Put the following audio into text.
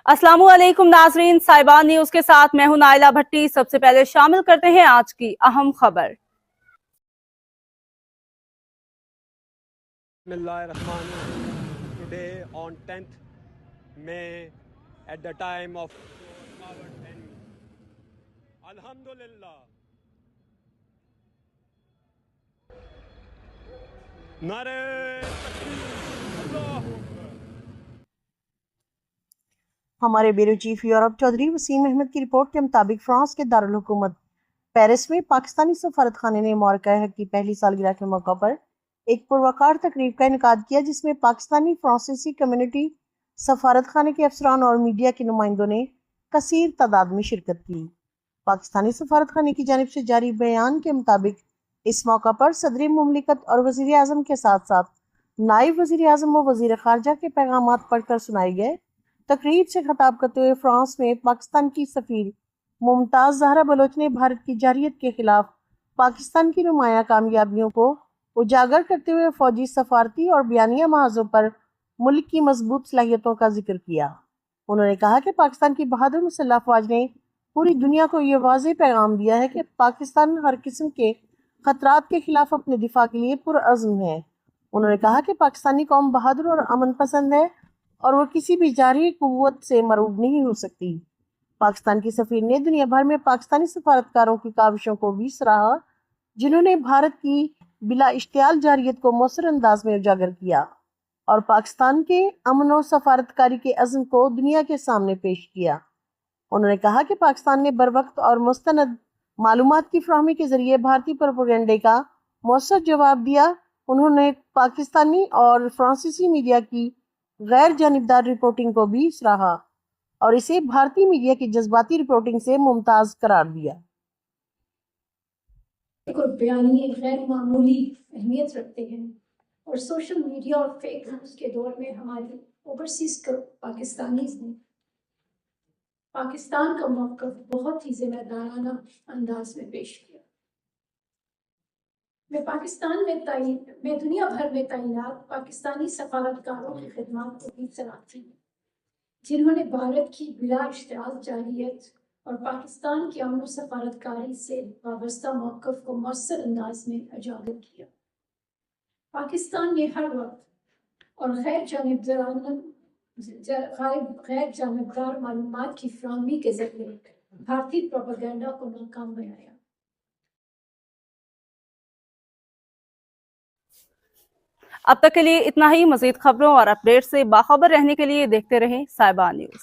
अस्सलामु अलैकुम नाजरीन, साहिबान न्यूज के साथ मैं हूं नाइला भट्टी। सबसे पहले शामिल करते हैं आज की अहम खबर। Today on 10th May at the time of our enemy. Alhamdulillah. Nare Takbir. हमारे bureau chief Europe Chaudhry Waseem Ahmed की रिपोर्ट के मुताबिक फ्रांस के दारुल हुकूमत पेरिस में पाकिस्तानी सफारत खाने ने मौरका हक की पहली सालगिरह के मौका पर एक पुरवकार तकरीब का इनेकाद किया, जिसमें पाकिस्तानी फ्रांसीसी कम्युनिटी, सफारत खाने के अफसरान और मीडिया के नुमाइंदों ने कसीर तादाद में शिरकत की। पाकिस्तानी सफारत खाने की जानिब से जारी बयान के मुताबिक इस मौका पर सदर मुमलिकत और वज़ीर आज़म के साथ साथ नायब वज़ीर आज़म व वज़ीर ख़ारजा के पैगामात पढ़कर सुनाए गए। तकरीब से खिताब करते हुए फ्रांस में पाकिस्तान की सफ़ीर मुमताज़ ज़हरा बलोच ने भारत की जारहियत के खिलाफ पाकिस्तान की नुमाया कामयाबियों को उजागर करते हुए फौजी, सफारती और बयानिया महाजों पर मुल्क की मजबूत सलाहियतों का जिक्र किया। उन्होंने कहा कि पाकिस्तान की बहादुर मुसल्लह अफवाज ने पूरी दुनिया को ये वाज़ेह पैगाम दिया है कि पाकिस्तान हर किस्म के खतरात के खिलाफ अपने दिफा के लिए पुरअज़्म है। उन्होंने कहा कि पाकिस्तानी कौम बहादुर और अमन पसंद है और वो किसी भी जारी कुव्वत से मरूब नहीं हो सकती। पाकिस्तान की सफ़ीर ने दुनिया भर में पाकिस्तानी सफारतकारों की काविशों को भी सराहा, जिन्होंने भारत की बिला इश्तियाल जारियत को मौसर अंदाज में उजागर किया और पाकिस्तान के अमन और सफारतकारी के अज़्म को दुनिया के सामने पेश किया। उन्होंने कहा कि पाकिस्तान ने बर वक्त और मुस्तनद मालूमात की फराहमी के जरिए भारतीय प्रोपेगेंडे का मौसर जवाब दिया। उन्होंने पाकिस्तानी और फ्रांसीसी मीडिया की गैर जानिबदार रिपोर्टिंग को भी सराहा और इसे भारतीय मीडिया की जज्बाती रिपोर्टिंग से मुमताज करार दिया। बयानी गैर मामूली अहमियत रखते हैं और सोशल मीडिया और फेक न्यूज़ के दौर में हमारी ओवरसीज पाकिस्तानीज ने पाकिस्तान का मौक़िफ़ बहुत ही ज़िम्मेदाराना अंदाज में पेश किया। मैं दुनिया भर में तैनात पाकिस्तानी सफारतकारों की खिदमत को भी सराहती हूँ, जिन्होंने भारत की बिला इश्तियाल जारहियत और पाकिस्तान की अमन सफारतकारी से वाबस्ता मौक़िफ़ को मौसर अंदाज में उजागर किया। पाकिस्तान ने हर वक्त और गैर जानिबदार मालूमात की फराहमी के ज़रिए भारतीय प्रोपेगेंडा को नाकाम बनाया। अब तक के लिए इतना ही। मज़ीद खबरों और अपडेट से बाखबर रहने के लिए देखते रहें साहिबान न्यूज।